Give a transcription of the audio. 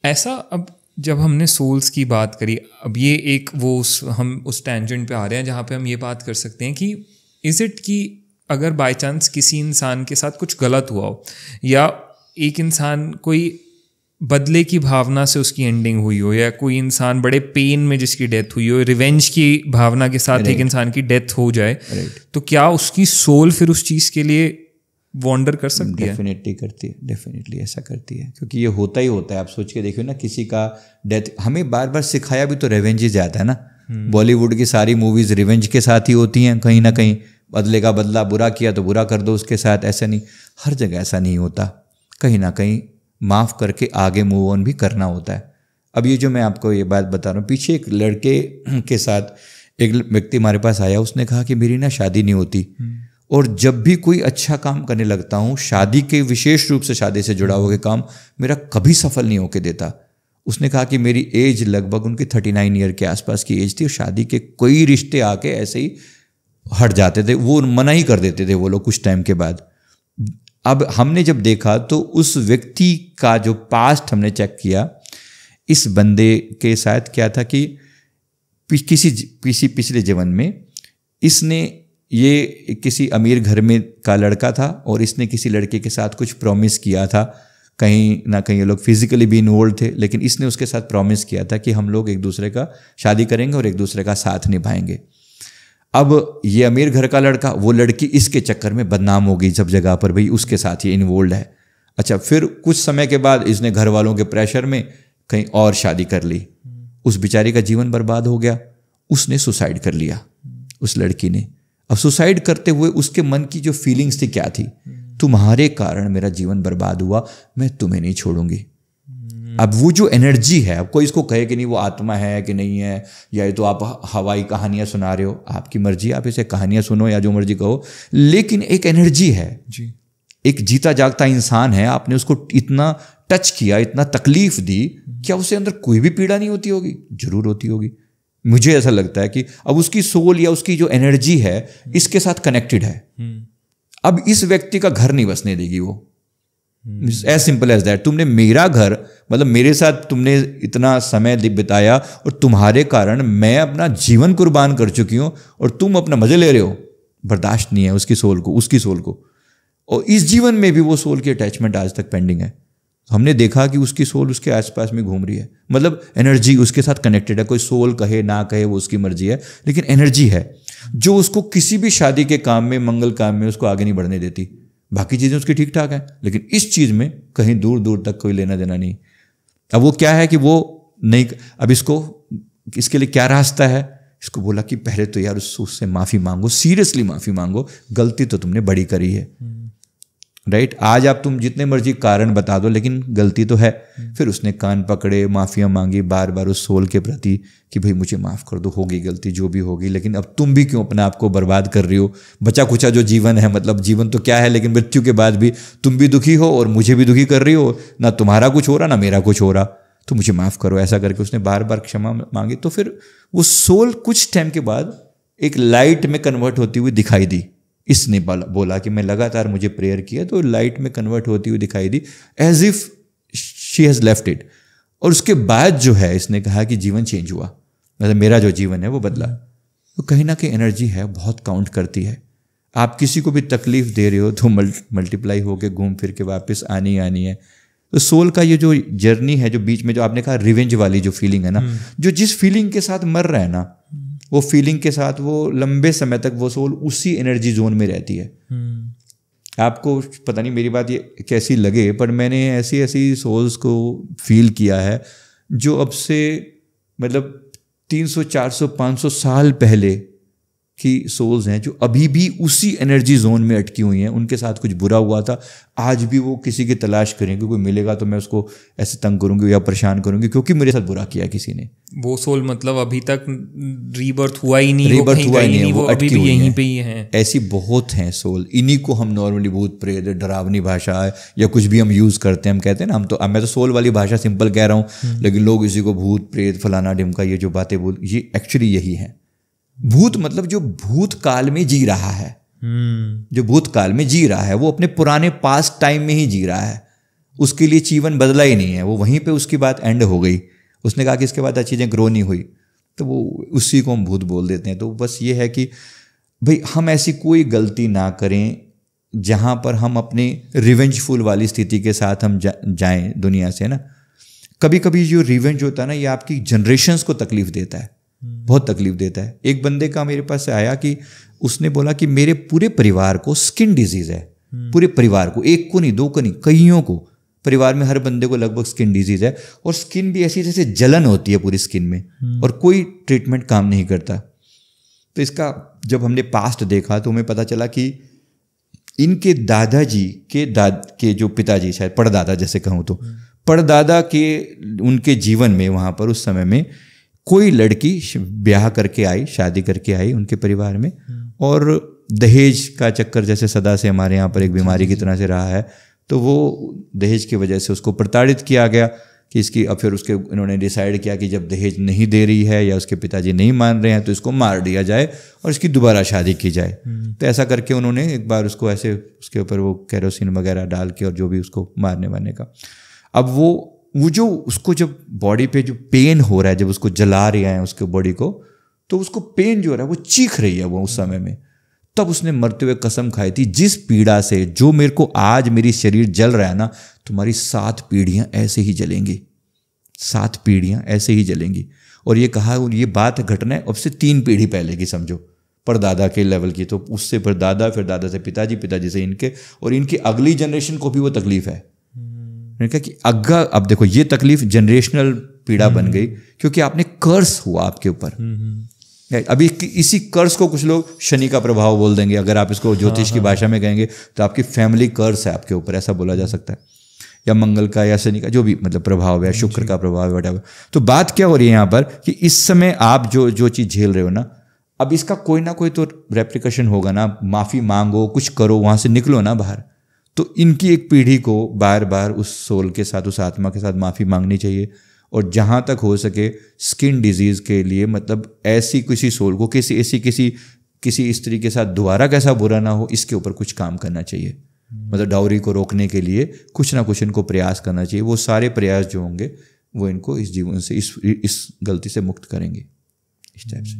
ऐसा अब जब हमने सोल्स की बात करी, अब ये एक वो हम उस टेंजेंट पे आ रहे हैं जहाँ पे हम ये बात कर सकते हैं कि इज़ इट कि अगर बाय चांस किसी इंसान के साथ कुछ गलत हुआ हो, या एक इंसान कोई बदले की भावना से उसकी एंडिंग हुई हो, या कोई इंसान बड़े पेन में जिसकी डेथ हुई हो, रिवेंज की भावना के साथ एक इंसान की डेथ हो जाए, तो क्या उसकी सोल फिर उस चीज़ के लिए वॉन्डर कर सकती है? डेफिनेटली करती है, डेफिनेटली ऐसा करती है, क्योंकि ये होता ही होता है। आप सोच के देखिए ना, किसी का डेथ हमें बार बार सिखाया भी तो रिवेंज ही जाता है ना। बॉलीवुड की सारी मूवीज़ रिवेंज के साथ ही होती हैं, कहीं ना कहीं बदले का बदला, बुरा किया तो बुरा कर दो उसके साथ। ऐसा नहीं, हर जगह ऐसा नहीं होता, कहीं ना कहीं माफ़ करके आगे मूव ऑन भी करना होता है। अब ये जो मैं आपको ये बात बता रहा हूँ, पीछे एक लड़के के साथ एक व्यक्ति हमारे पास आया, उसने कहा कि मेरी ना शादी नहीं होती, और जब भी कोई अच्छा काम करने लगता हूँ, शादी के विशेष रूप से शादी से जुड़ा हुआ काम, मेरा कभी सफल नहीं होके देता। उसने कहा कि मेरी एज लगभग उनकी 39 ईयर के आसपास की एज थी, और शादी के कोई रिश्ते आके ऐसे ही हट जाते थे, वो मना ही कर देते थे वो लोग कुछ टाइम के बाद। अब हमने जब देखा तो उस व्यक्ति का जो पास्ट हमने चेक किया, इस बंदे के साथ क्या था कि किसी पिछले जीवन में इसने, ये किसी अमीर घर में का लड़का था, और इसने किसी लड़के के साथ कुछ प्रॉमिस किया था, कहीं ना कहीं ये लोग फिजिकली भी इन्वॉल्व थे, लेकिन इसने उसके साथ प्रॉमिस किया था कि हम लोग एक दूसरे का शादी करेंगे और एक दूसरे का साथ निभाएंगे। अब ये अमीर घर का लड़का, वो लड़की इसके चक्कर में बदनाम हो गई सब जगह पर, भाई उसके साथ ये इन्वॉल्व है। अच्छा, फिर कुछ समय के बाद इसने घर वालों के प्रेशर में कहीं और शादी कर ली, उस बेचारी का जीवन बर्बाद हो गया, उसने सुसाइड कर लिया उस लड़की ने। अब सुसाइड करते हुए उसके मन की जो फीलिंग्स थी क्या थी, तुम्हारे कारण मेरा जीवन बर्बाद हुआ, मैं तुम्हें नहीं छोड़ूंगी। अब वो जो एनर्जी है, अब कोई इसको कहे कि नहीं वो आत्मा है कि नहीं है, या ये तो आप हवाई कहानियां सुना रहे हो, आपकी मर्जी, आप इसे कहानियां सुनो या जो मर्जी कहो, लेकिन एक एनर्जी है जी, एक जीता जागता इंसान है। आपने उसको इतना टच किया, इतना तकलीफ दी, क्या उसके अंदर कोई भी पीड़ा नहीं होती होगी? जरूर होती होगी। मुझे ऐसा लगता है कि अब उसकी सोल या उसकी जो एनर्जी है इसके साथ कनेक्टेड है। अब इस व्यक्ति का घर नहीं बसने देगी वो, एज सिंपल एज दैट। तुमने मेरा घर, मतलब मेरे साथ तुमने इतना समय बिताया, और तुम्हारे कारण मैं अपना जीवन कुर्बान कर चुकी हूं, और तुम अपना मजे ले रहे हो। बर्दाश्त नहीं है उसकी सोल को, उसकी सोल को, और इस जीवन में भी वो सोल की अटैचमेंट आज तक पेंडिंग है। हमने देखा कि उसकी सोल उसके आसपास में घूम रही है, मतलब एनर्जी उसके साथ कनेक्टेड है। कोई सोल कहे ना कहे वो उसकी मर्जी है, लेकिन एनर्जी है जो उसको किसी भी शादी के काम में, मंगल काम में उसको आगे नहीं बढ़ने देती। बाकी चीज़ें उसकी ठीक ठाक हैं, लेकिन इस चीज़ में कहीं दूर दूर तक कोई लेना देना नहीं। अब वो क्या है कि वो नहीं, अब इसके लिए क्या रास्ता है? इसको बोला कि पहले तो यार उससे माफ़ी मांगो, सीरियसली माफ़ी मांगो, गलती तो तुमने बड़ी करी है, राइट। आज आप तुम जितने मर्जी कारण बता दो, लेकिन गलती तो है। फिर उसने कान पकड़े, माफ़ियाँ मांगी बार बार उस सोल के प्रति कि भाई मुझे माफ़ कर दो, होगी गलती जो भी होगी, लेकिन अब तुम भी क्यों अपने आप को बर्बाद कर रही हो? बचा कुचा जो जीवन है, मतलब जीवन तो क्या है, लेकिन मृत्यु के बाद भी तुम भी दुखी हो और मुझे भी दुखी कर रही हो, ना तुम्हारा कुछ हो रहा ना मेरा कुछ हो रहा, तो मुझे माफ़ करो। ऐसा करके उसने बार बार क्षमा मांगी। तो फिर वो सोल कुछ टाइम के बाद एक लाइट में कन्वर्ट होती हुई दिखाई दी। इसने बोला कि मैं लगातार मुझे प्रेयर किया तो लाइट में कन्वर्ट होती हुई दिखाई दी, as if she has left it. और उसके बाद जो है इसने कहा कि जीवन चेंज हुआ, मतलब मेरा जो जीवन है वो बदला। तो कहीं ना कहीं एनर्जी है, बहुत काउंट करती है। आप किसी को भी तकलीफ दे रहे हो तो मल्टीप्लाई होकर घूम फिर के वापस आनी है। तो सोल का ये जो जर्नी है, जो बीच में जो आपने कहा रिवेंज वाली जो फीलिंग है ना, जो जिस फीलिंग के साथ मर रहा है ना, वो फीलिंग के साथ वो लंबे समय तक वो सोल उसी एनर्जी जोन में रहती है। आपको पता नहीं मेरी बात ये कैसी लगे, पर मैंने ऐसी सोल्स को फील किया है जो अब से मतलब 300, 400, 500 साल पहले की सोल्स हैं, जो अभी भी उसी एनर्जी जोन में अटकी हुई हैं। उनके साथ कुछ बुरा हुआ था, आज भी वो किसी की तलाश करेंगे, कोई मिलेगा तो मैं उसको ऐसे तंग करूंगी या परेशान करूंगी क्योंकि मेरे साथ बुरा किया किसी ने। वो सोल मतलब अभी तक रीबर्थ हुआ ही नहीं, रीबर्थ हुआ ही नहीं, वो अभी भी यहीं पे ही हैं। ऐसी बहुत हैं सोल। इन्हीं को हम नॉर्मली भूत प्रेत, डरावनी भाषा या कुछ भी हम यूज़ करते हैं, हम कहते हैं ना, मैं तो सोल वाली भाषा सिंपल कह रहा हूँ, लेकिन लोग इसी को भूत प्रेत फलाना ढिमका ये जो बातें बोल, ये एक्चुअली यही है। भूत मतलब जो भूत काल में जी रहा है, जो भूत काल में जी रहा है वो अपने पुराने पास्ट टाइम में ही जी रहा है, उसके लिए जीवन बदला ही नहीं है, वो वहीं पे उसकी बात एंड हो गई। उसने कहा कि इसके बाद चीज़ें ग्रो नहीं हुई, तो वो उसी को हम भूत बोल देते हैं। तो बस ये है कि भाई हम ऐसी कोई गलती ना करें जहाँ पर हम अपनी रिवेंजफुल वाली स्थिति के साथ हम जाएं दुनिया से ना। कभी कभी जो रिवेंज होता है ना, ये आपकी जनरेशन्स को तकलीफ देता है, बहुत तकलीफ देता है। एक बंदे का मेरे पास आया कि उसने बोला कि मेरे पूरे परिवार को स्किन डिजीज़ है, पूरे परिवार को, एक को नहीं, दो को नहीं, कईयों को, परिवार में हर बंदे को लगभग स्किन डिजीज़ है। और स्किन भी ऐसी जैसे जलन होती है पूरी स्किन में, और कोई ट्रीटमेंट काम नहीं करता। तो इसका जब हमने पास्ट देखा तो हमें पता चला कि इनके दादाजी के जो पिताजी, शायद परदादा जैसे कहूँ तो, परदादा के उनके जीवन में वहाँ पर उस समय में कोई लड़की ब्याह करके आई, शादी करके आई उनके परिवार में, और दहेज का चक्कर जैसे सदा से हमारे यहाँ पर एक बीमारी की तरह से रहा है, तो वो दहेज की वजह से उसको प्रताड़ित किया गया कि इसकी। अब फिर उसके इन्होंने डिसाइड किया कि जब दहेज नहीं दे रही है या उसके पिताजी नहीं मान रहे हैं तो इसको मार दिया जाए और इसकी दोबारा शादी की जाए। तो ऐसा करके उन्होंने एक बार उसको ऐसे उसके ऊपर वो केरोसिन वगैरह डाल के, और जो भी उसको मारने वारने का, अब वो जो उसको जब बॉडी पे जो पेन हो रहा है, जब उसको जला रहे हैं उसके बॉडी को, तो उसको पेन जो हो रहा है वो चीख रही है वो उस समय में। तब उसने मरते हुए कसम खाई थी, जिस पीड़ा से जो मेरे को आज मेरी शरीर जल रहा है ना, तुम्हारी 7 पीढ़ियां ऐसे ही जलेंगी, 7 पीढ़ियां ऐसे ही जलेंगी। और ये कहा, ये बात घटना है अब से 3 पीढ़ी पहले की, समझो, परदादा के लेवल की। तो उससे फिर दादा, फिर दादा से पिताजी, पिताजी से इनके, और इनकी अगली जनरेशन को भी वो तकलीफ है। मैंने कहा कि अब देखो ये तकलीफ जनरेशनल पीड़ा बन गई, क्योंकि आपने कर्स हुआ आपके ऊपर। अभी इसी कर्स को कुछ लोग शनि का प्रभाव बोल देंगे, अगर आप इसको ज्योतिष की भाषा में कहेंगे तो आपकी फैमिली कर्स है आपके ऊपर, ऐसा बोला जा सकता है, या मंगल का या शनि का जो भी मतलब प्रभाव है, शुक्र का प्रभाव है, वटावर। तो बात क्या हो रही है यहाँ पर कि इस समय आप जो चीज़ झेल रहे हो ना, अब इसका कोई ना कोई तो रेप्लिकेशन होगा ना। माफ़ी मांगो, कुछ करो, वहाँ से निकलो ना बाहर। तो इनकी एक पीढ़ी को बार बार उस सोल के साथ, उस आत्मा के साथ माफ़ी मांगनी चाहिए। और जहाँ तक हो सके स्किन डिजीज़ के लिए, मतलब ऐसी किसी सोल को किसी स्त्री के साथ दोबारा कैसा बुरा ना हो, इसके ऊपर कुछ काम करना चाहिए। मतलब डाउरी को रोकने के लिए कुछ ना कुछ इनको प्रयास करना चाहिए। वो सारे प्रयास जो होंगे वो इनको इस जीवन से, इस गलती से मुक्त करेंगे, इस टाइप से।